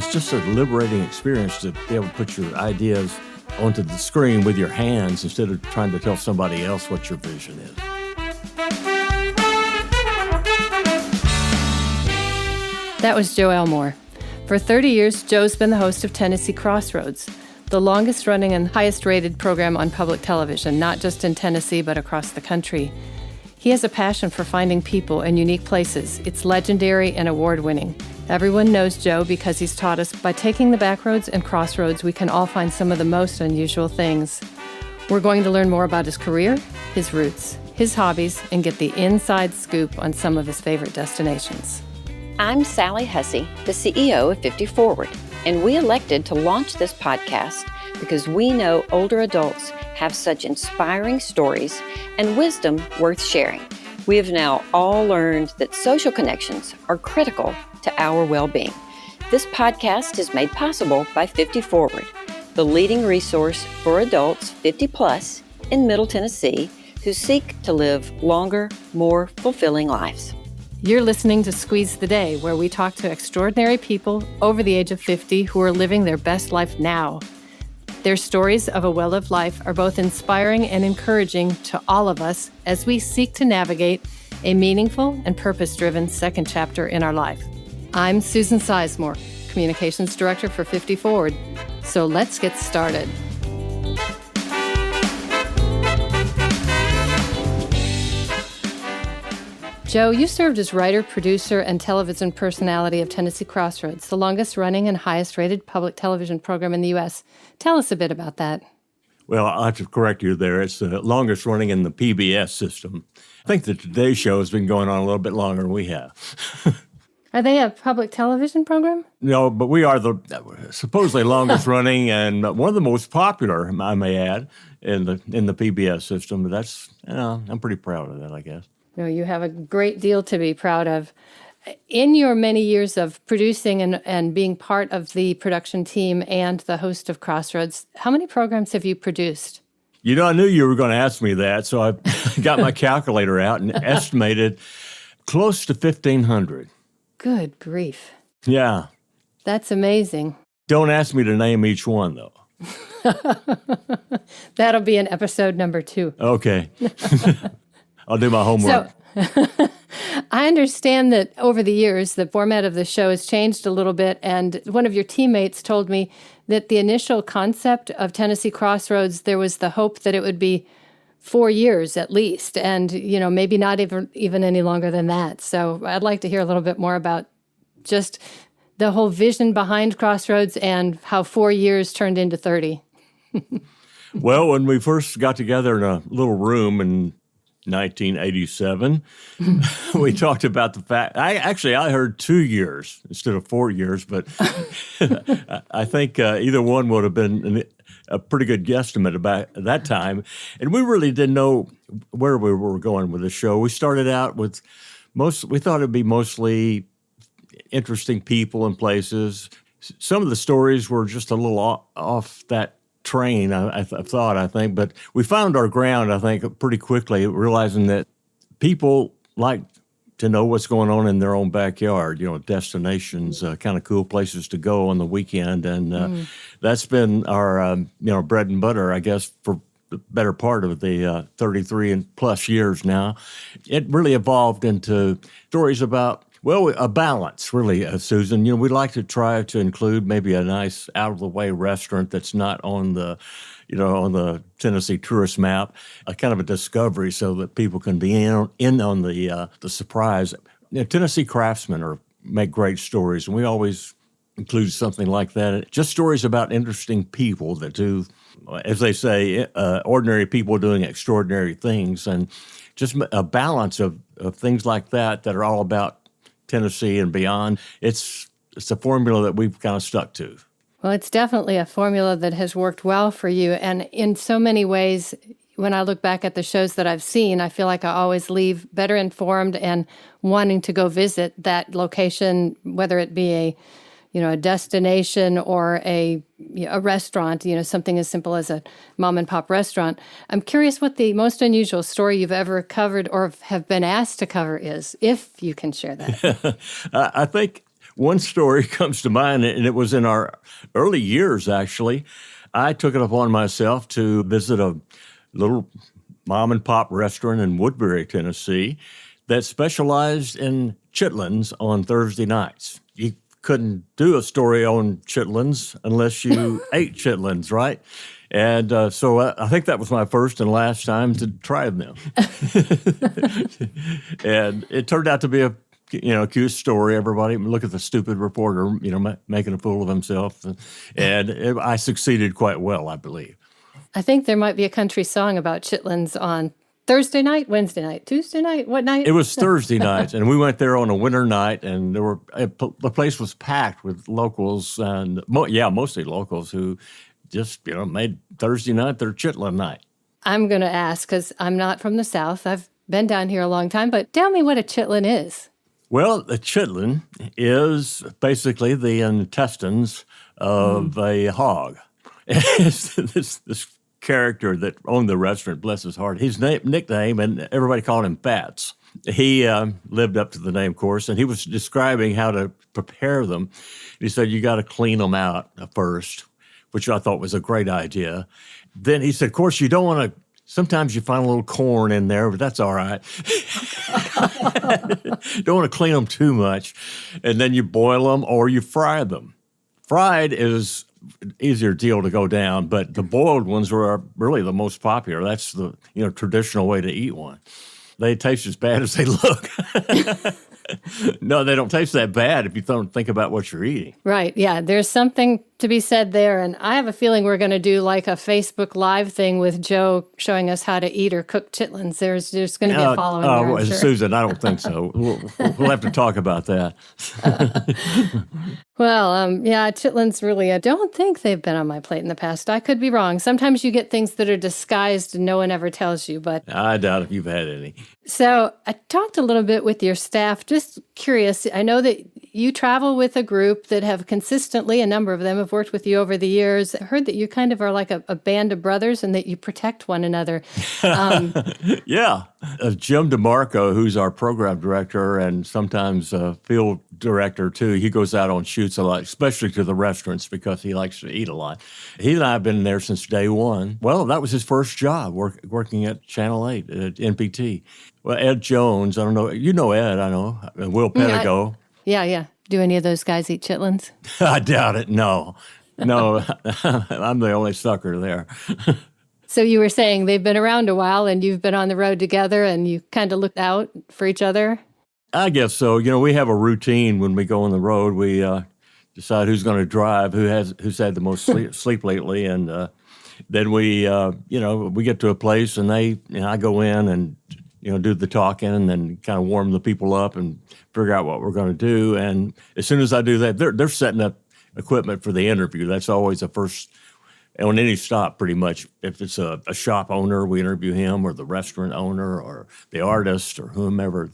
it's just a liberating experience to be able to put your ideas onto the screen with your hands instead of trying to tell somebody else what your vision is. That was Joe Elmore. For 30 years, Joe's been the host of Tennessee Crossroads, the longest-running and highest-rated program on public television, not just in Tennessee, but across the country. He has a passion for finding people in unique places. It's legendary and award-winning. Everyone knows Joe because he's taught us by taking the back roads and crossroads, we can all find some of the most unusual things. We're going to learn more about his career, his roots, his hobbies, and get the inside scoop on some of his favorite destinations. I'm Sally Hussey, the CEO of 50 Forward, and we elected to launch this podcast because we know older adults have such inspiring stories and wisdom worth sharing. We have now all learned that social connections are critical to our well-being. This podcast is made possible by 50 Forward, the leading resource for adults 50 plus in Middle Tennessee who seek to live longer, more fulfilling lives. You're listening to Squeeze the Day, where we talk to extraordinary people over the age of 50 who are living their best life now. Their stories of a well-lived life are both inspiring and encouraging to all of us as we seek to navigate a meaningful and purpose-driven second chapter in our life. I'm Susan Sizemore, Communications Director for 50 Forward. So let's get started. Joe, you served as writer, producer, and television personality of Tennessee Crossroads, the longest-running and highest-rated public television program in the U.S. Tell us a bit about that. Well, I'll have to correct you there. It's the longest running in the PBS system. I think the Today Show has been going on a little bit longer than we have. Are they a public television program? No, but we are the supposedly longest running and one of the most popular, I may add, in the PBS system. But that's, I'm pretty proud of that, I guess. No, you have a great deal to be proud of. In your many years of producing and being part of the production team and the host of Crossroads, how many programs have you produced? I knew you were going to ask me that, so I got my calculator out and estimated close to 1,500. Good grief. Yeah. That's amazing. Don't ask me to name each one, though. That'll be in episode number 2. Okay. I'll do my homework. So, I understand that over the years, the format of the show has changed a little bit, and one of your teammates told me that the initial concept of Tennessee Crossroads, there was the hope that it would be 4 years at least, and maybe not even any longer than that. So I'd like to hear a little bit more about just the whole vision behind Crossroads and how 4 years turned into 30. Well, when we first got together in a little room in 1987, we talked about the fact, I heard 2 years instead of 4 years, but I think either one would have been a pretty good guesstimate about that time. And we really didn't know where we were going with the show. We started out with we thought it'd be mostly interesting people and places. Some of the stories were just a little off that train, I think, but we found our ground, I think, pretty quickly, realizing that people like to know what's going on in their own backyard, destinations, kind of cool places to go on the weekend. And that's been our, bread and butter, I guess, for the better part of the 33 and plus years now. It really evolved into stories about, a balance, really, Susan. We'd like to try to include maybe a nice out-of-the-way restaurant that's not on the, on the Tennessee tourist map, a kind of a discovery so that people can be in on the surprise. Tennessee craftsmen make great stories, and we always include something like that. Just stories about interesting people that do, as they say, ordinary people doing extraordinary things, and just a balance of things like that are all about Tennessee and beyond. It's a formula that we've kind of stuck to. Well, it's definitely a formula that has worked well for you. And in so many ways, when I look back at the shows that I've seen, I feel like I always leave better informed and wanting to go visit that location, whether it be a destination or a restaurant, something as simple as a mom and pop restaurant. I'm curious what the most unusual story you've ever covered or have been asked to cover is, if you can share that. I think One story comes to mind, and it was in our early years, actually. I took it upon myself to visit a little mom and pop restaurant in Woodbury, Tennessee, that specialized in chitlins on Thursday nights. You couldn't do a story on chitlins unless you ate chitlins, right? And so I think that was my first and last time to try them. And it turned out to be a cute story. Everybody look at the stupid reporter, making a fool of himself. And I succeeded quite well, I believe. I think there might be a country song about chitlins on Thursday night, Wednesday night, Tuesday night, what night? It was Thursday night, and we went there on a winter night, and the place was packed with locals, and mostly locals who just made Thursday night their chitlin night. I'm going to ask because I'm not from the South. I've been down here a long time, but tell me what a chitlin is. Well, a chitlin is basically the intestines of a hog. It's this character that owned the restaurant, bless his heart, his nickname, and everybody called him Fats. He lived up to the name, of course, and he was describing how to prepare them. He said, you got to clean them out first, which I thought was a great idea. Then he said, of course, you don't want to, sometimes you find a little corn in there, but that's all right. Don't want to clean them too much. And then you boil them or you fry them. Fried is easier deal to go down, but the boiled ones were really the most popular. That's the traditional way to eat one. They taste as bad as they look. No, they don't taste that bad if you don't think about what you're eating. Right, yeah. There's something to be said there, and I have a feeling we're going to do like a Facebook Live thing with Joe showing us how to eat or cook chitlins. There's going to be a following there, I'm sure. Susan, I don't think so. We'll have to talk about that. Chitlins really, I don't think they've been on my plate in the past. I could be wrong. Sometimes you get things that are disguised and no one ever tells you, but... I doubt if you've had any. So I talked a little bit with your staff. Just curious, I know that you travel with a group that have consistently, a number of them have worked with you over the years. I heard that you kind of are like a band of brothers and that you protect one another. Yeah. Jim DeMarco, who's our program director and sometimes field director too, he goes out on shoots a lot, especially to the restaurants because he likes to eat a lot. He and I have been there since day one. Well, that was his first job, working at Channel 8 at NPT. Well, Ed Jones, I don't know. You know Ed, I know. Will Pedigo. Yeah. Do any of those guys eat chitlins? I doubt it. No, I'm the only sucker there. So you were saying they've been around a while and you've been on the road together and you kind of looked out for each other? I guess so. We have a routine when we go on the road. We decide who's going to drive, who's had the most sleep lately, and then we get to a place and I go in and do the talking and then kind of warm the people up and figure out what we're going to do. And as soon as I do that, they're setting up equipment for the interview. That's always the first, on any stop pretty much. If it's a shop owner, we interview him, or the restaurant owner, or the artist, or whomever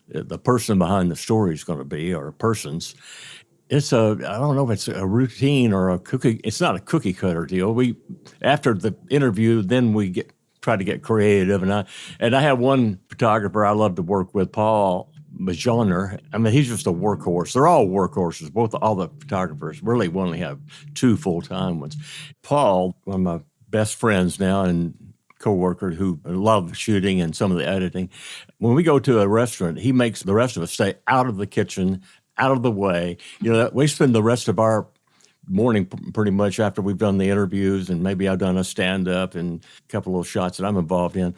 the person behind the story is going to be, or persons. I don't know if it's a routine or a cookie. It's not a cookie cutter deal. After the interview, then we try to get creative. And I have one photographer I love to work with, Paul Majoner. I mean, he's just a workhorse. They're all workhorses. All the photographers. Really, we only have two full-time ones. Paul, one of my best friends now and co-worker who love shooting and some of the editing. When we go to a restaurant, he makes the rest of us stay out of the kitchen, out of the way. We spend the rest of our morning pretty much after we've done the interviews, and maybe I've done a stand-up and a couple of shots that I'm involved in.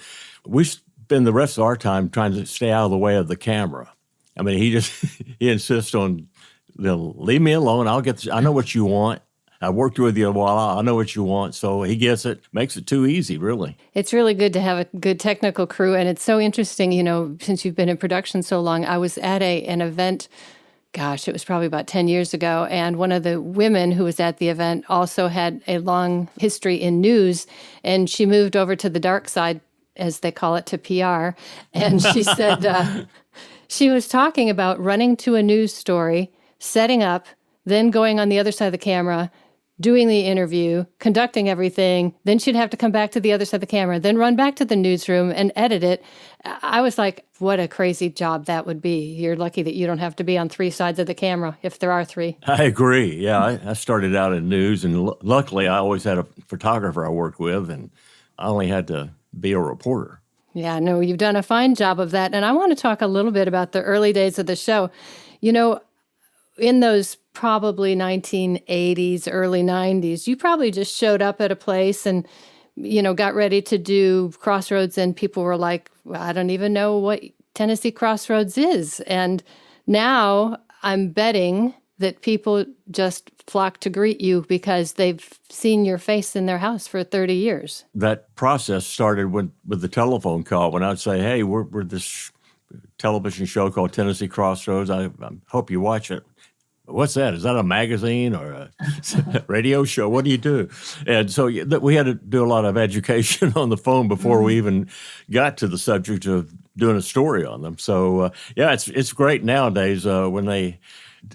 We spend the rest of our time trying to stay out of the way of the camera. I mean, he insists on, leave me alone. I know what you want. I worked with you a while. I know what you want. So he gets it, makes it too easy, really. It's really good to have a good technical crew. And it's so interesting, since you've been in production so long. I was at an event, it was probably about 10 years ago. And one of the women who was at the event also had a long history in news. And she moved over to the dark side, as they call it, to PR. And she said she was talking about running to a news story, setting up, then going on the other side of the camera, doing the interview, conducting everything. Then she'd have to come back to the other side of the camera, then run back to the newsroom and edit it. I was like, what a crazy job that would be. You're lucky that you don't have to be on three sides of the camera, if there are three. I agree. Yeah, I started out in news, and luckily I always had a photographer I worked with, and I only had to be a reporter. Yeah, no, you've done a fine job of that. And I want to talk a little bit about the early days of the show. You know, in those probably 1980s, early 90s, you probably just showed up at a place and, you know, got ready to do Crossroads, and people were like, well, I don't even know what Tennessee Crossroads is. And now I'm betting that people just flock to greet you because they've seen your face in their house for 30 years. That process started with the telephone call, when I'd say, hey, we're this television show called Tennessee Crossroads. I hope you watch it. What's that? Is that a magazine or a radio show? What do you do? And so we had to do a lot of education on the phone before we even got to the subject of doing a story on them. So, yeah, it's great nowadays when they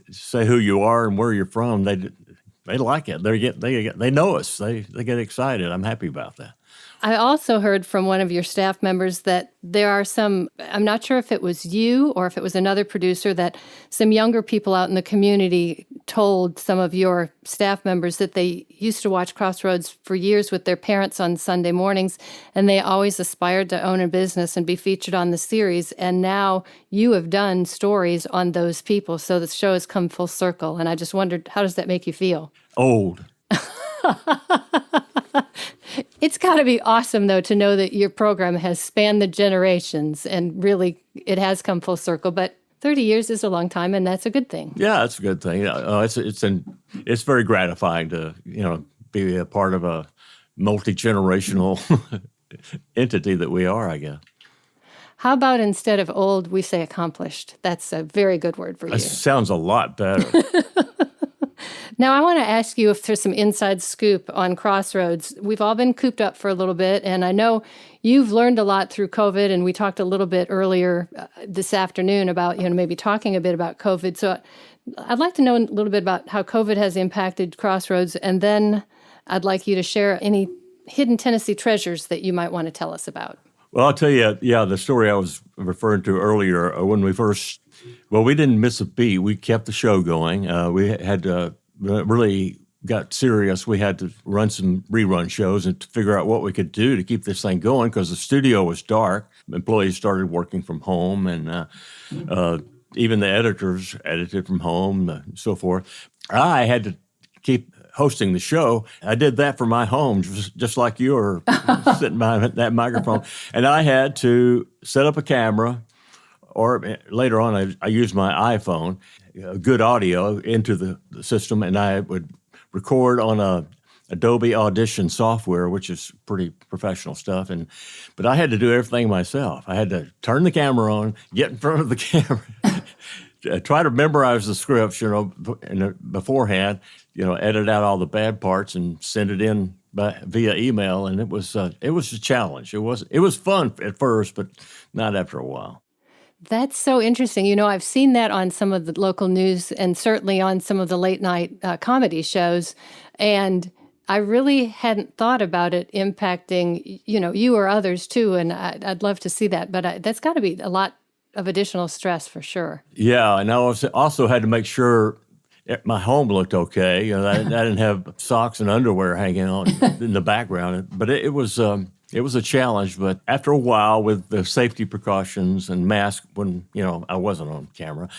say who you are and where you're from. They like it. They know us. They get excited. I'm happy about that. I also heard from one of your staff members that there are some, I'm not sure if it was you or if it was another producer, that some younger people out in the community told some of your staff members that they used to watch Crossroads for years with their parents on Sunday mornings, and they always aspired to own a business and be featured on the series. And now you have done stories on those people, so the show has come full circle. And I just wondered, how does that make you feel? Old. It's got to be awesome, though, to know that your program has spanned the generations and really it has come full circle. But 30 years is a long time, and that's a good thing. Yeah, that's a good thing. It's very gratifying to be a part of a multi-generational entity that we are, I guess. How about instead of old, we say accomplished? That's a very good word for you. That sounds a lot better. Now, I want to ask you if there's some inside scoop on Crossroads. We've all been cooped up for a little bit, and I know you've learned a lot through COVID, and we talked a little bit earlier this afternoon about, maybe talking a bit about COVID. So I'd like to know a little bit about how COVID has impacted Crossroads, and then I'd like you to share any hidden Tennessee treasures that you might want to tell us about. Well, I'll tell you, the story I was referring to earlier, when we didn't miss a beat. We kept the show going. We had really got serious. We had to run some rerun shows and to figure out what we could do to keep this thing going, because the studio was dark. Employees started working from home, and even the editors edited from home and so forth. I had to keep hosting the show. I did that from my home, just like you were sitting behind that microphone. And I had to set up a camera, or later on I used my iPhone, good audio into the system, and I would record on a Adobe Audition software, which is pretty professional stuff. But I had to do everything myself. I had to turn the camera on, get in front of the camera, try to memorize the scripts, beforehand, edit out all the bad parts and send it in via email. And it was a challenge. It was fun at first, but not after a while. That's so interesting. I've seen that on some of the local news and certainly on some of the late night comedy shows. And I really hadn't thought about it impacting, you or others too. And I'd love to see that. But that's got to be a lot of additional stress for sure. Yeah. And I also had to make sure my home looked okay. I didn't have socks and underwear hanging on in the background. But it was a challenge. But after a while, with the safety precautions and masks, when I wasn't on camera,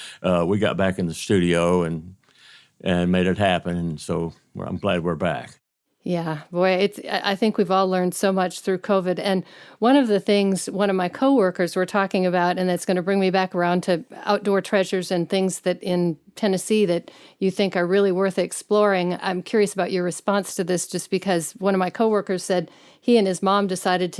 we got back in the studio and made it happen. And so I'm glad we're back. Yeah, boy, I think we've all learned so much through COVID. And one of the things one of my coworkers were talking about, and that's going to bring me back around to outdoor treasures and things that in Tennessee that you think are really worth exploring. I'm curious about your response to this, just because one of my coworkers said he and his mom decided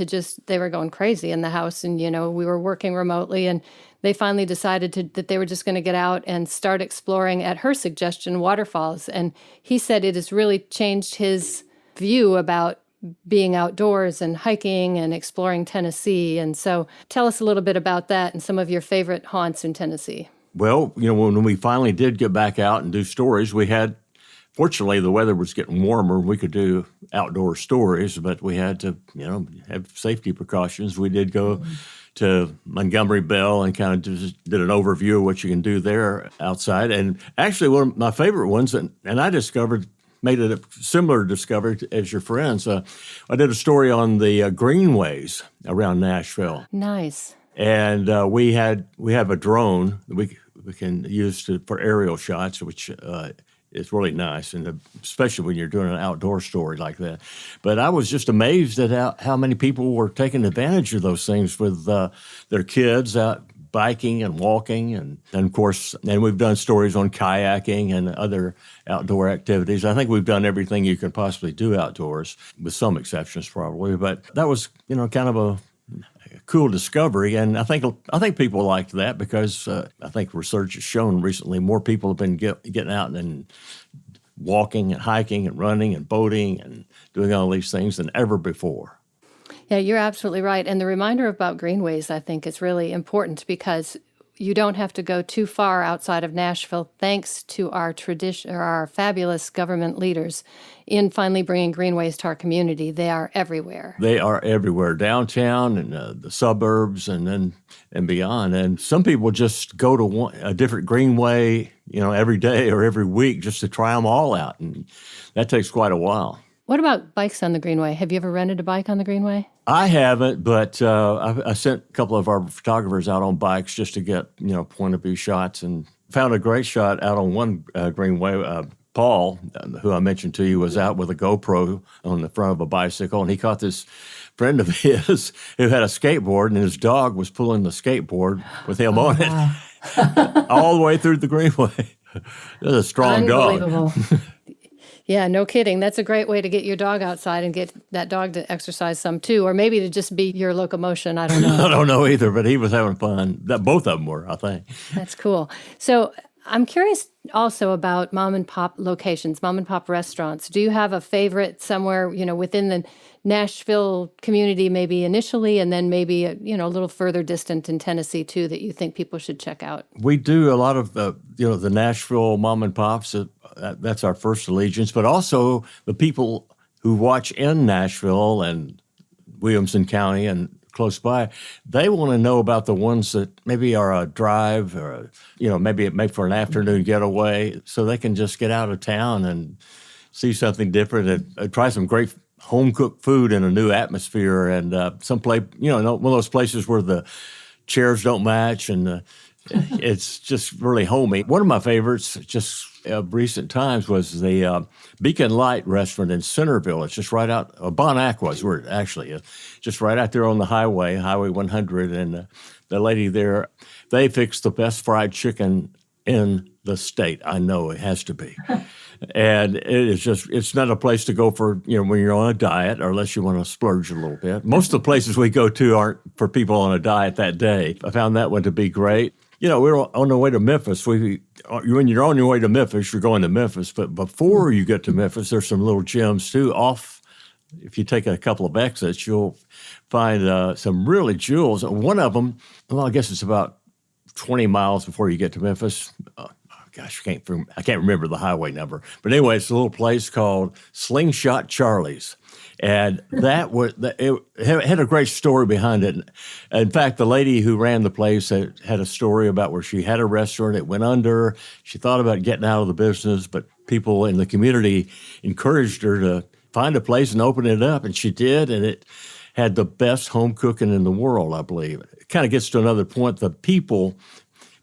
they were going crazy in the house, and, we were working remotely, and they finally decided that they were just going to get out and start exploring, at her suggestion, waterfalls. And he said it has really changed his view about being outdoors and hiking and exploring Tennessee. And so tell us a little bit about that and some of your favorite haunts in Tennessee. Well, when we finally did get back out and do stories, we had Fortunately, the weather was getting warmer. We could do outdoor stories, but we had to, have safety precautions. We did go to Montgomery Bell and kind of just did an overview of what you can do there outside. And actually, one of my favorite ones, and I made it a similar discovery as your friends. I did a story on the greenways around Nashville. Nice. And we have a drone that we can use for aerial shots, which is really nice, and especially when you're doing an outdoor story like that. But I was just amazed at how many people were taking advantage of those things with their kids out biking and walking, and of course, we've done stories on kayaking and other outdoor activities. I think we've done everything you can possibly do outdoors, with some exceptions probably. But that was, kind of a cool discovery, and I think people liked that because I think research has shown recently more people have been getting out and walking and hiking and running and boating and doing all these things than ever before. Yeah, you're absolutely right. And the reminder about greenways, I think, is really important because you don't have to go too far outside of Nashville, thanks to our tradition, or our fabulous government leaders in finally bringing greenways to our community. They are everywhere. They are everywhere, downtown and the suburbs and beyond. And some people just go to a different greenway, every day or every week just to try them all out. And that takes quite a while. What about bikes on the Greenway? Have you ever rented a bike on the Greenway? I haven't, but I sent a couple of our photographers out on bikes just to get, point of view shots, and found a great shot out on one Greenway. Paul, who I mentioned to you, was out with a GoPro on the front of a bicycle, and he caught this friend of his who had a skateboard, and his dog was pulling the skateboard with him on it all the way through the Greenway. It was a strong dog. Unbelievable. Yeah, no kidding. That's a great way to get your dog outside and get that dog to exercise some too, or maybe to just be your locomotion. I don't know. I don't know either, but he was having fun. Both of them were, I think. That's cool. So I'm curious also about mom and pop locations, mom and pop restaurants. Do you have a favorite somewhere, within the Nashville community, maybe initially, and then maybe, a little further distant in Tennessee too, that you think people should check out? We do a lot of, the Nashville mom and pops. That's our first allegiance, but also the people who watch in Nashville and Williamson County and close by, they want to know about the ones that maybe are a drive or, maybe for an afternoon getaway, so they can just get out of town and see something different and try some great home-cooked food in a new atmosphere and someplace, one of those places where the chairs don't match and it's just really homey. One of my favorites just of recent times was the Beacon Light restaurant in Centerville. It's just right out, Bon Aqua's where it actually is, just right out there on the highway, Highway 100. And the lady there, they fix the best fried chicken in the state. I know it has to be. And it's not a place to go for, when you're on a diet or unless you want to splurge a little bit. Most of the places we go to aren't for people on a diet that day. I found that one to be great. We're on the way to Memphis. When you're on your way to Memphis, you're going to Memphis. But before you get to Memphis, there's some little gems too. If you take a couple of exits, you'll find some really jewels. One of them, I guess it's about 20 miles before you get to Memphis. Gosh, I can't remember the highway number. But anyway, it's a little place called Slingshot Charlie's. And it had a great story behind it. In fact, the lady who ran the place had a story about where she had a restaurant. It went under. She thought about getting out of the business, but people in the community encouraged her to find a place and open it up. And she did, and it had the best home cooking in the world, I believe. It kind of gets to another point. The people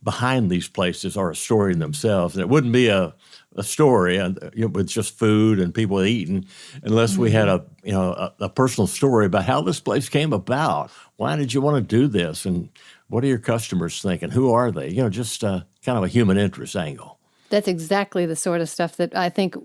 behind these places are a story in themselves. And it wouldn't be a story with just food and people eating unless we had a personal story about how this place came about. Why did you want to do this? And what are your customers thinking? Who are they? Just kind of a human interest angle. That's exactly the sort of stuff that I think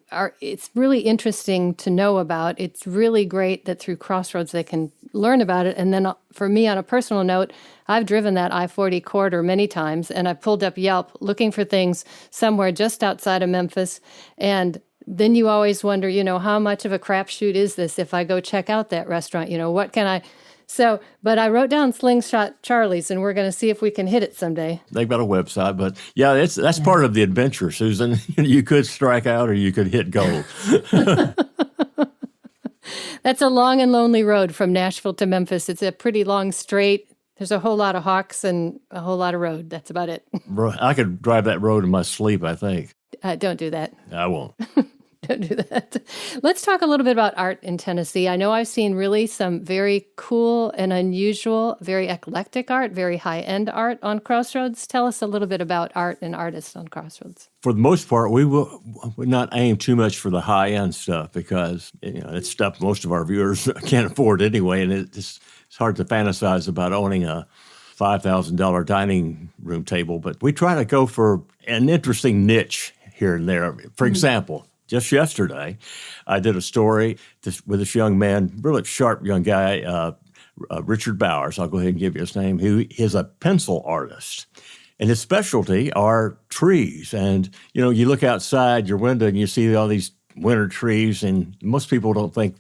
it's really interesting to know about. It's really great that through Crossroads they can learn about it. And then for me, on a personal note, I've driven that I-40 corridor many times, and I pulled up Yelp looking for things somewhere just outside of Memphis. And then you always wonder, how much of a crapshoot is this if I go check out that restaurant? What can I So, but I wrote down Slingshot Charlie's, and we're going to see if we can hit it someday. They've got a website, but yeah, that's part of the adventure, Susan. You could strike out or you could hit gold. That's a long and lonely road from Nashville to Memphis. It's a pretty long straight. There's a whole lot of hawks and a whole lot of road. That's about it. I could drive that road in my sleep, I think. Don't do that. I won't. Don't do that. Let's talk a little bit about art in Tennessee. I know I've seen really some very cool and unusual, very eclectic art, very high-end art on Crossroads. Tell us a little bit about art and artists on Crossroads. For the most part, we would not aim too much for the high-end stuff because it's stuff most of our viewers can't afford anyway, and it's hard to fantasize about owning a $5,000 dining room table. But we try to go for an interesting niche here and there. For example, just yesterday, I did a story with this young man, really sharp young guy, Richard Bowers. I'll go ahead and give you his name. He is a pencil artist. And his specialty are trees. And, you look outside your window and you see all these winter trees, and most people don't think,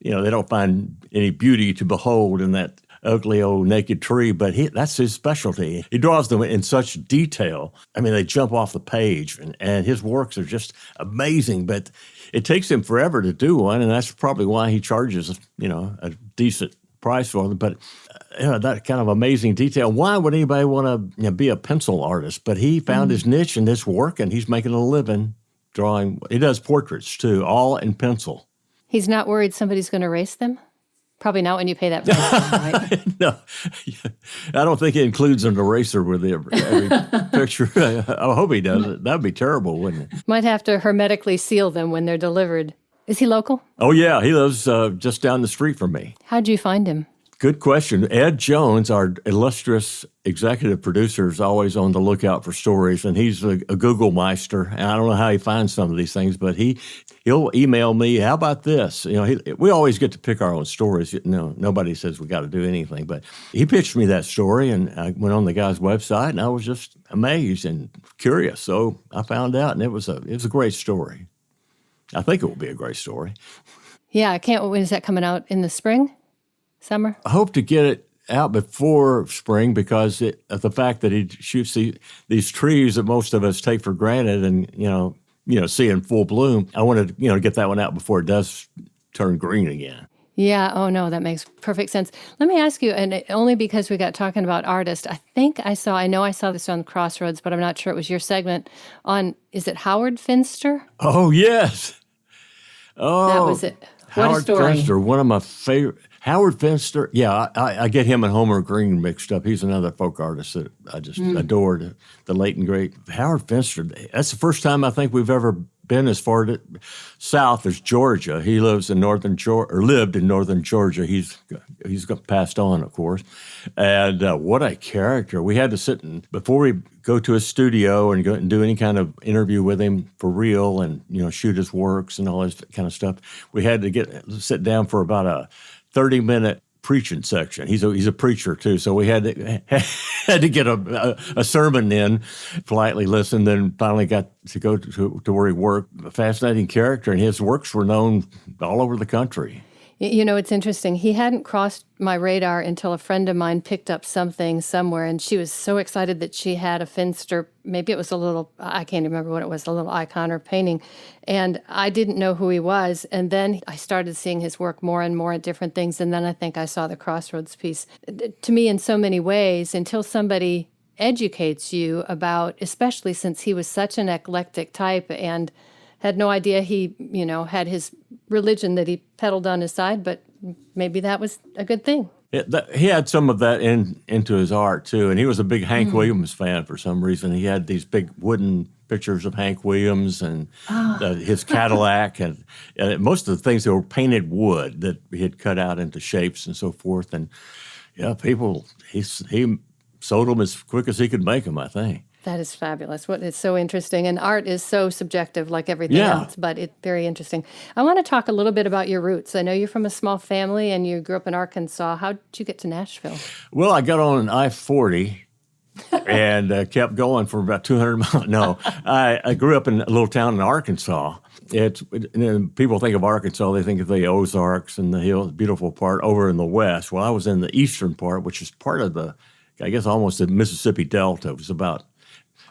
they don't find any beauty to behold in that ugly old naked tree, but that's his specialty. He draws them in such detail. I mean, they jump off the page, and his works are just amazing, but it takes him forever to do one, and that's probably why he charges, a decent price for them. But that kind of amazing detail. Why would anybody want to be a pencil artist? But he found his niche in this work, and he's making a living drawing. He does portraits, too, all in pencil. He's not worried somebody's going to erase them? Probably not when you pay that price, right? No, I don't think he includes an eraser with every picture. I hope he doesn't. That'd be terrible, wouldn't it? Might have to hermetically seal them when they're delivered. Is he local? Oh, yeah. He lives just down the street from me. How'd you find him? Good question. Ed Jones, our illustrious executive producer, is always on the lookout for stories, and he's a Google meister. And I don't know how he finds some of these things, but he'll email me, how about this? We always get to pick our own stories. Nobody says we got to do anything, but he pitched me that story, and I went on the guy's website, and I was just amazed and curious. So I found out, and it was a great story. I think it will be a great story. Yeah, I can't. When is that coming out? In the spring? Summer? I hope to get it out before spring because of the fact that he shoots these trees that most of us take for granted and, see in full bloom. I wanted to, get that one out before it does turn green again. Yeah. Oh, no, that makes perfect sense. Let me ask you, and only because we got talking about artists, I know I saw this on Crossroads, but I'm not sure it was your segment on, is it Howard Finster? Oh, yes. Oh, that was it. What Howard a story. Finster, one of my favorite. Howard Finster, yeah, I get him and Homer Green mixed up. He's another folk artist that I just adored, the late and great. Howard Finster, that's the first time I think we've ever been as far south as Georgia. He lived in northern Georgia. He's passed on, of course. And what a character. We had to sit before we go to his studio and go and do any kind of interview with him for real and, shoot his works and all this kind of stuff. We had to sit down for about a 30-minute preaching section. He's a preacher too, so we had to get a sermon in, politely listen, then finally got to go to where he worked. A fascinating character, and his works were known all over the country. It's interesting. He hadn't crossed my radar until a friend of mine picked up something somewhere, and she was so excited that she had a Finster, maybe it was I can't remember what it was, a little icon or painting, and I didn't know who he was, and then I started seeing his work more and more at different things, and then I think I saw the Crossroads piece. To me, in so many ways, until somebody educates you about, especially since he was such an eclectic type and had no idea he, had his religion that he peddled on his side, but maybe that was a good thing. He had some of that into his art, too, and he was a big Hank Williams fan for some reason. He had these big wooden pictures of Hank Williams and his Cadillac, and most of the things that were painted wood that he had cut out into shapes and so forth. And, he sold them as quick as he could make them, I think. That is fabulous. It's so interesting. And art is so subjective like everything else, but it's very interesting. I want to talk a little bit about your roots. I know you're from a small family and you grew up in Arkansas. How did you get to Nashville? Well, I got on I-40 and kept going for about 200 miles. No, I grew up in a little town in Arkansas. People think of Arkansas, they think of the Ozarks and the hills, beautiful part over in the west. Well, I was in the eastern part, which is part of almost the Mississippi Delta. It was about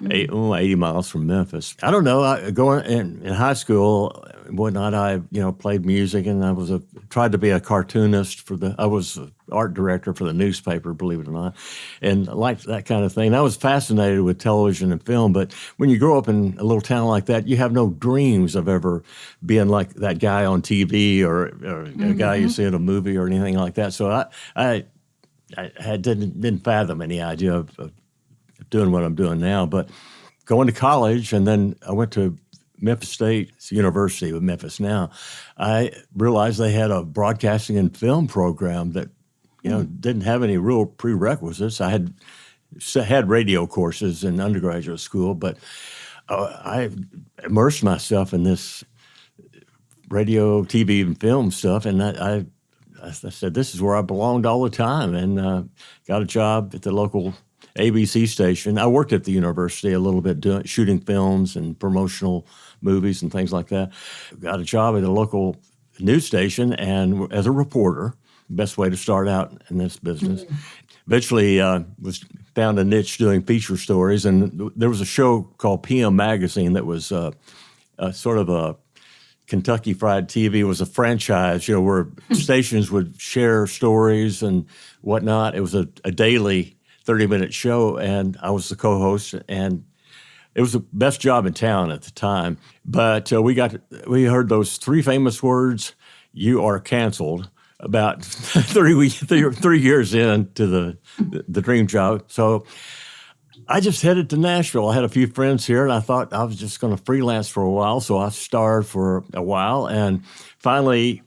80 miles from Memphis. I don't know. Going in high school and whatnot, I played music, and I tried to be a cartoonist I was an art director for the newspaper, believe it or not, and I liked that kind of thing. I was fascinated with television and film, but when you grow up in a little town like that, you have no dreams of ever being like that guy on TV or a guy you see in a movie or anything like that. So I didn't fathom any idea of doing what I'm doing now, but going to college, and then I went to Memphis State University of Memphis now. I realized they had a broadcasting and film program that, didn't have any real prerequisites. I had radio courses in undergraduate school, but I immersed myself in this radio, TV, and film stuff, and I said, this is where I belonged all the time, and got a job at the local ABC station. I worked at the university a little bit shooting films and promotional movies and things like that. Got a job at a local news station and as a reporter, best way to start out in this business. Eventually found a niche doing feature stories, and there was a show called PM Magazine that was sort of a Kentucky Fried TV. Was a franchise, where stations would share stories and whatnot. It was a daily 30-minute show, and I was the co-host, and it was the best job in town at the time. But we heard those three famous words, "You are canceled," about 3 years into the dream job. So I just headed to Nashville. I had a few friends here, and I thought I was just going to freelance for a while. So I starred for a while, and finally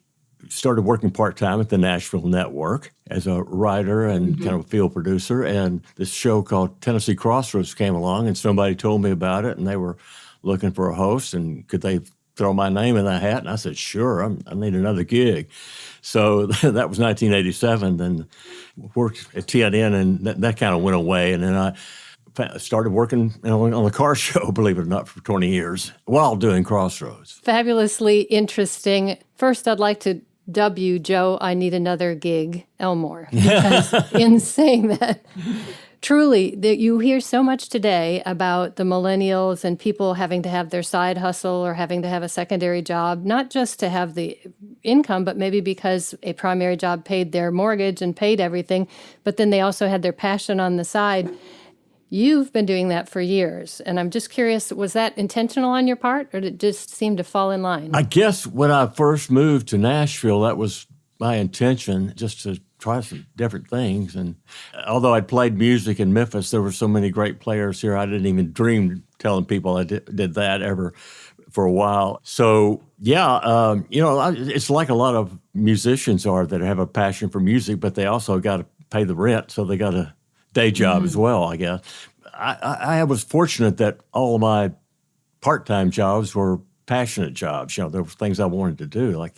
started working part-time at the Nashville Network as a writer and kind of a field producer. And this show called Tennessee Crossroads came along, and somebody told me about it, and they were looking for a host, and could they throw my name in the hat? And I said, sure, I need another gig. So that was 1987, and worked at TNN, and that kind of went away. And then I started working on the car show, believe it or not, for 20 years while doing Crossroads. Fabulously interesting. First, I'd like to dub you Joe, I Need Another Gig Elmore. Because in saying that, truly, that you hear so much today about the millennials and people having to have their side hustle or having to have a secondary job, not just to have the income, but maybe because a primary job paid their mortgage and paid everything, but then they also had their passion on the side. You've been doing that for years, and I'm just curious, was that intentional on your part, or did it just seem to fall in line? I guess when I first moved to Nashville, that was my intention, just to try some different things. And although I'd played music in Memphis, there were so many great players here, I didn't even dream telling people I did that ever for a while. So, yeah, it's like a lot of musicians are that have a passion for music, but they also got to pay the rent, so they got a day job as well, I guess. I was fortunate that all of my part-time jobs were passionate jobs. There were things I wanted to do, like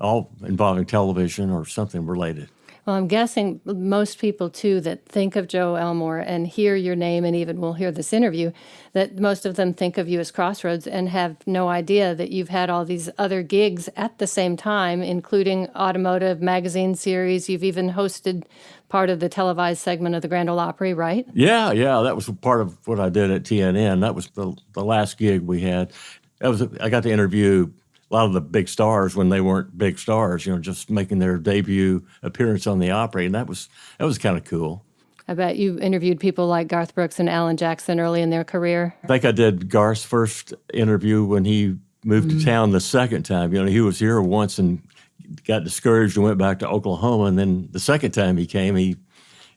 all involving television or something related. Well, I'm guessing most people, too, that think of Joe Elmore and hear your name, and even will hear this interview, that most of them think of you as Crossroads and have no idea that you've had all these other gigs at the same time, including automotive magazine series. You've even hosted part of the televised segment of the Grand Ole Opry, right? Yeah, that was part of what I did at TNN. That was the last gig we had. I got to interview a lot of the big stars when they weren't big stars, just making their debut appearance on the Opry, and that was kind of cool. I bet you interviewed people like Garth Brooks and Alan Jackson early in their career. I think I did Garth's first interview when he moved to town the second time. He was here once and got discouraged and went back to Oklahoma, and then the second time he came, he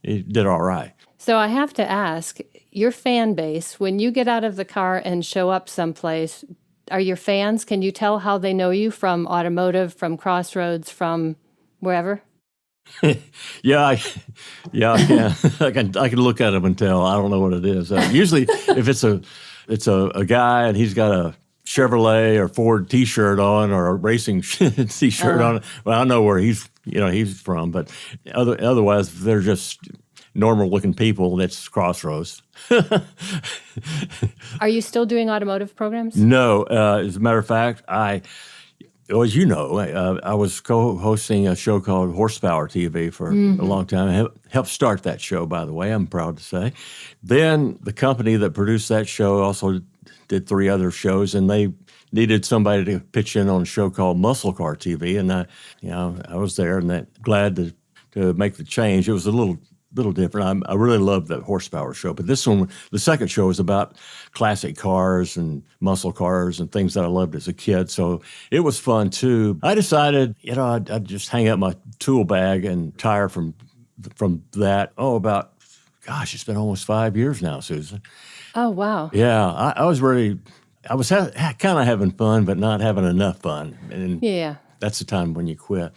did all right. So I have to ask, your fan base, when you get out of the car and show up someplace, are your fans, can you tell how they know you from automotive, from Crossroads, from wherever? Yeah, I can. I can look at them and tell. I don't know what it is. Usually, if it's a guy and he's got a Chevrolet or Ford T-shirt on or a racing T-shirt on, well, I know where he's from. But otherwise, they're just normal-looking people. That's Crossroads. Are you still doing automotive programs? No, as a matter of fact, as you know, I was co-hosting a show called Horsepower TV for a long time. I helped start that show, by the way, I'm proud to say. Then the company that produced that show also did 3 other shows, and they needed somebody to pitch in on a show called Muscle Car TV, and I was there and glad to make the change. It was a little different. I really loved the Horsepower show, but this one, the second show, was about classic cars and muscle cars and things that I loved as a kid. So it was fun too. I decided, I'd just hang up my tool bag and retire from that. It's been almost 5 years now, Susan. Oh, wow. Yeah, I was ready. I was kind of having fun, but not having enough fun. And Yeah. that's the time when you quit.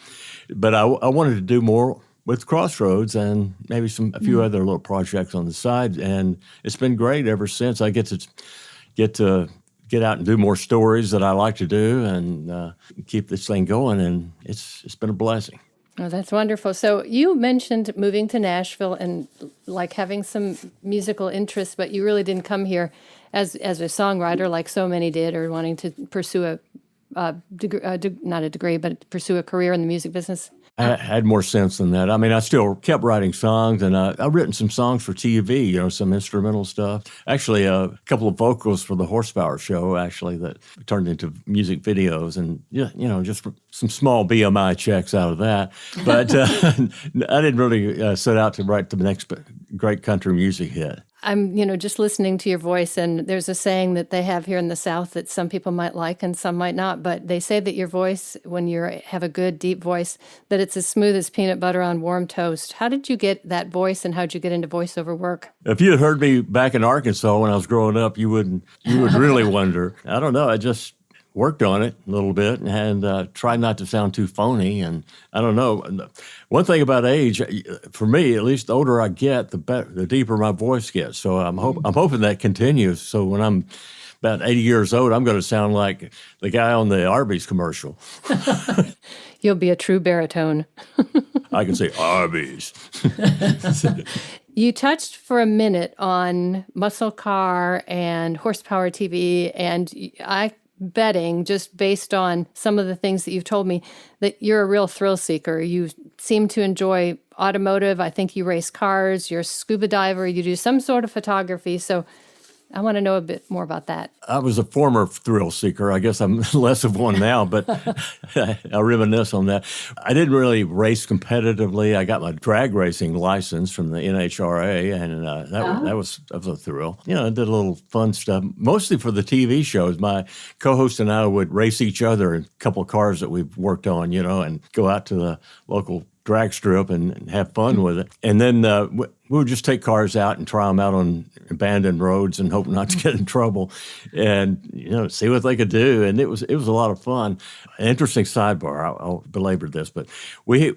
But I wanted to do more with Crossroads and maybe a few other little projects on the side, and it's been great ever since. I get to get out and do more stories that I like to do, and keep this thing going, and it's been a blessing. Oh, that's wonderful. So you mentioned moving to Nashville and like having some musical interests, but you really didn't come here as a songwriter like so many did, or wanting to pursue not a degree, but pursue a career in the music business. I had more sense than that. I mean, I still kept writing songs, and I've written some songs for TV, some instrumental stuff. Actually, a couple of vocals for the Horsepower show, actually, that turned into music videos, and, just some small BMI checks out of that. But I didn't really set out to write the next great country music hit. I'm, just listening to your voice, and there's a saying that they have here in the South that some people might like and some might not, but they say that your voice, when you have a good, deep voice, that it's as smooth as peanut butter on warm toast. How did you get that voice, and how did you get into voiceover work? If you had heard me back in Arkansas when I was growing up, you would really wonder. I don't know, I just worked on it a little bit and tried not to sound too phony. And I don't know. One thing about age, for me, at least the older I get, the deeper my voice gets. So I'm hoping that continues. So when I'm about 80 years old, I'm going to sound like the guy on the Arby's commercial. You'll be a true baritone. I can say Arby's. You touched for a minute on Muscle Car and Horsepower TV, and betting, just based on some of the things that you've told me, that you're a real thrill seeker. You seem to enjoy automotive. I think you race cars. You're a scuba diver. You do some sort of photography. So I want to know a bit more about that. I was a former thrill seeker. I guess I'm less of one now, but I reminisce on that. I didn't really race competitively. I got my drag racing license from the NHRA, and that was a thrill. I did a little fun stuff, mostly for the TV shows. My co-host and I would race each other in a couple of cars that we've worked on, and go out to the local drag strip and have fun with it. And then we would just take cars out and try them out on abandoned roads and hope not to get in trouble, and see what they could do. And it was a lot of fun. An interesting sidebar. I'll belabor this, but we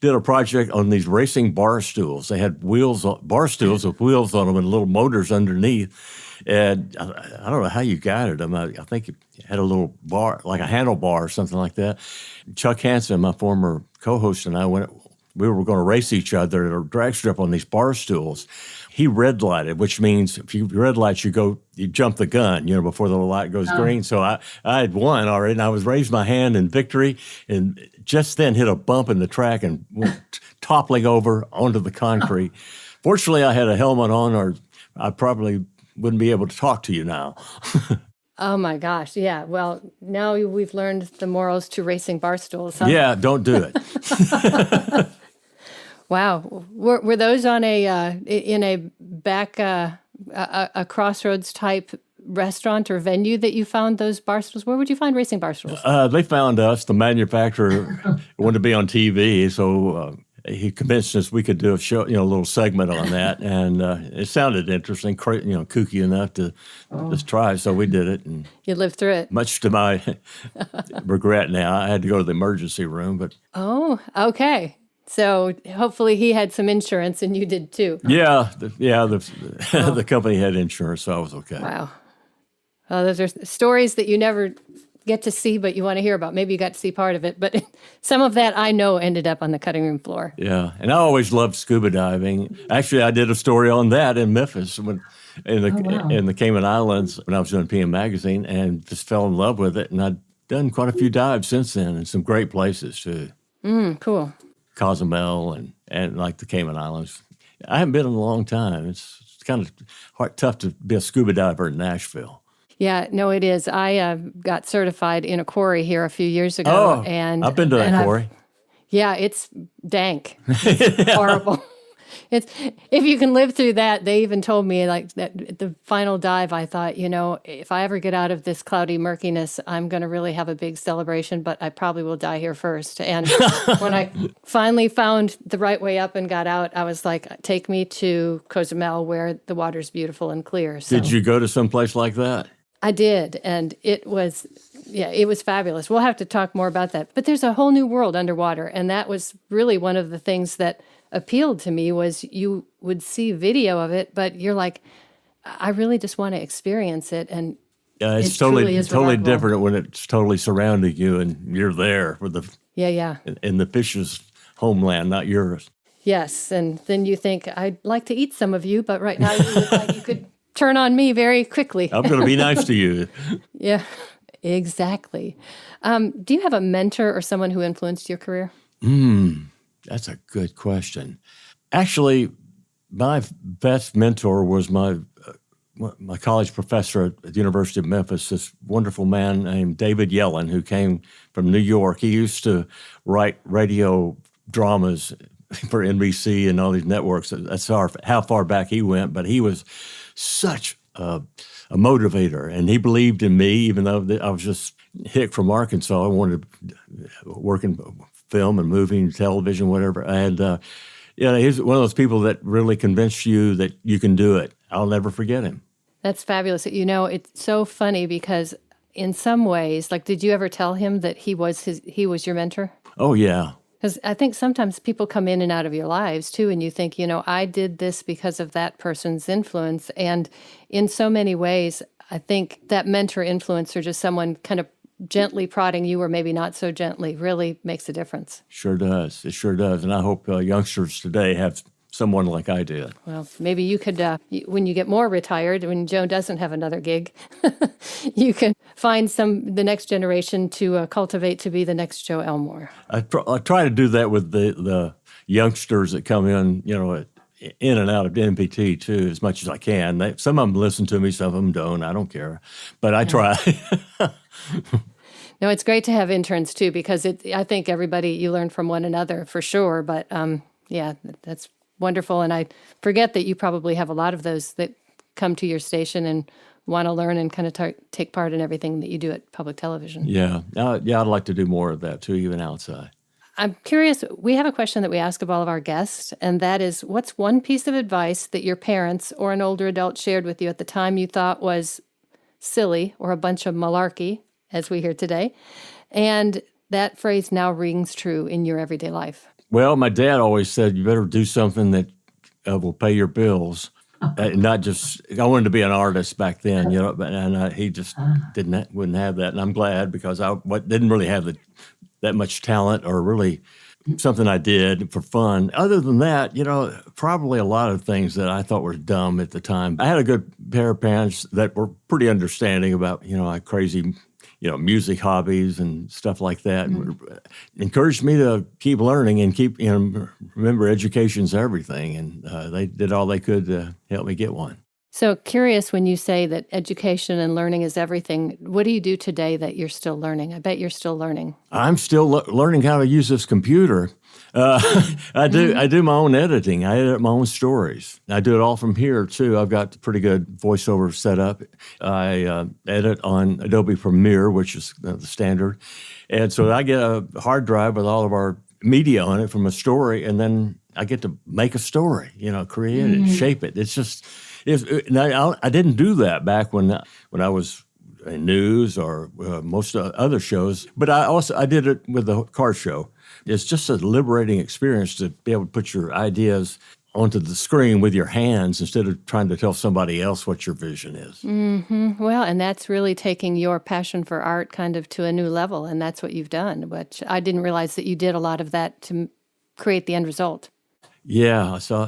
did a project on these racing bar stools. They had bar stools with wheels on them and little motors underneath. And I don't know how you guided them. I think it had a little bar, like a handlebar or something like that. Chuck Hansen, my former co-host, and I we were going to race each other at a drag strip on these bar stools. He red lighted, which means if you red light, you jump the gun, before the light goes green. So I had won already, and I was raised my hand in victory, and just then hit a bump in the track and went toppling over onto the concrete. Fortunately, I had a helmet on, or I probably wouldn't be able to talk to you now. Oh my gosh, yeah. Well, now we've learned the morals to racing bar stools. Huh? Yeah, don't do it. Wow. Were those on in a back a Crossroads type restaurant or venue that you found those bar stools? Where would you find racing bar stools? They found us. The manufacturer wanted to be on TV, so he convinced us we could do a show, a little segment on that, and it sounded interesting, kooky enough to just try. So we did it, and you lived through it. Much to my regret, now I had to go to the emergency room. But okay. So hopefully he had some insurance, and you did too. Yeah, the company had insurance, so I was okay. Wow. Well, those are stories that you never get to see, but you want to hear about. Maybe you got to see part of it, but some of that I know ended up on the cutting room floor. Yeah, and I always loved scuba diving. Actually, I did a story on that in Memphis in the Cayman Islands when I was doing PM Magazine, and just fell in love with it. And I've done quite a few dives since then, in some great places too. Cool. Cozumel and like the Cayman Islands. I haven't been in a long time. It's kind of tough to be a scuba diver in Nashville. Yeah, no, it is. I got certified in a quarry here a few years ago. And I've been to that quarry. Yeah, it's dank. It's horrible. It's if you can live through that. They even told me like that the final dive. I thought, if I ever get out of this cloudy murkiness, I'm going to really have a big celebration. But I probably will die here first. And when I finally found the right way up and got out, I was like, take me to Cozumel where the water's beautiful and clear. So. Did you go to some place like that? I did, and it was fabulous. We'll have to talk more about that. But there's a whole new world underwater, and that was really one of the things that appealed to me was you would see video of it, but you're like, I really just want to experience it, and it's totally different when it's totally surrounding you and you're there with in the fish's homeland, not yours. Yes, and then you think I'd like to eat some of you, but right now you look like you could turn on me very quickly. I'm going to be nice to you. Yeah, exactly. Do you have a mentor or someone who influenced your career? That's a good question. Actually, my best mentor was my college professor at the University of Memphis, this wonderful man named David Yellen, who came from New York. He used to write radio dramas for NBC and all these networks. That's how far back he went, but he was such a motivator, and he believed in me, even though I was just hick from Arkansas. I wanted to work in film and movie and television, whatever. And he's one of those people that really convinced you that you can do it. I'll never forget him. That's fabulous. It's so funny because in some ways, like, did you ever tell him that he was your mentor? Oh, yeah. Because I think sometimes people come in and out of your lives, too, and you think, I did this because of that person's influence. And in so many ways, I think that mentor influence or just someone kind of gently prodding you or maybe not so gently really makes a difference. Sure does. It sure does. And I hope youngsters today have someone like I did. Well, maybe you could, when you get more retired, when Joe doesn't have another gig, you can find the next generation to cultivate to be the next Joe Elmore. I try to do that with the youngsters that come in, in and out of NPT too, as much as I can. Some of them listen to me, some of them don't. I don't care, but I try. No, it's great to have interns too, because I think everybody, you learn from one another for sure. But that's wonderful. And I forget that you probably have a lot of those that come to your station and want to learn and kind of take part in everything that you do at public television. Yeah. I'd like to do more of that too, even outside. I'm curious, we have a question that we ask of all of our guests, and that is, what's one piece of advice that your parents or an older adult shared with you at the time you thought was silly or a bunch of malarkey, as we hear today, and that phrase now rings true in your everyday life? Well, my dad always said, you better do something that will pay your bills. Not just, I wanted to be an artist back then, and he just wouldn't have that. And I'm glad, because I didn't really have that much talent or really something I did for fun. Other than that, probably a lot of things that I thought were dumb at the time. I had a good pair of parents that were pretty understanding about, like crazy music hobbies and stuff like that, and encouraged me to keep learning and keep, remember, education's everything. And they did all they could to help me get one. So curious, when you say that education and learning is everything, what do you do today that you're still learning? I bet you're still learning. I'm still learning how to use this computer. I do my own editing. I edit my own stories. I do it all from here, too. I've got pretty good voiceover set up. I edit on Adobe Premiere, which is the standard. And so I get a hard drive with all of our media on it from a story, and then I get to make a story, create it, shape it. It's just... I didn't do that back when I was in news or most other shows, but I did it with the car show. It's just a liberating experience to be able to put your ideas onto the screen with your hands instead of trying to tell somebody else what your vision is. Well, and that's really taking your passion for art kind of to a new level, and that's what you've done, which I didn't realize that you did a lot of that to create the end result. Yeah, so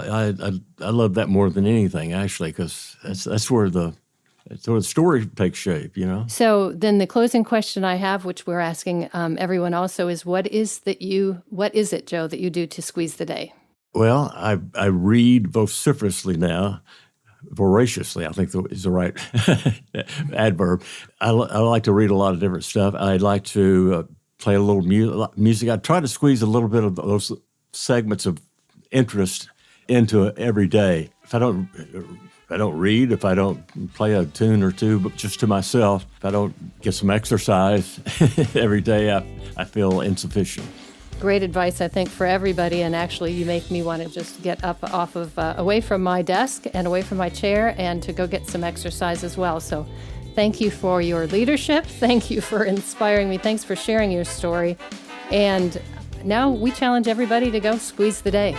I love that more than anything, actually, because that's where the story takes shape, you know? So then the closing question I have, which we're asking everyone also, is what is it, Joe, that you do to squeeze the day? Well, I read vociferously now, voraciously, I think is the right adverb. I like to read a lot of different stuff. I like to play a little music. I try to squeeze a little bit of those segments of interest into every day. If I don't read, if I don't play a tune or two, but just to myself, if I don't get some exercise every day, I feel insufficient. Great advice, I think, for everybody. And actually, you make me want to just get up off of, away from my desk and away from my chair and to go get some exercise as well. So thank you for your leadership. Thank you for inspiring me. Thanks for sharing your story. And now we challenge everybody to go squeeze the day.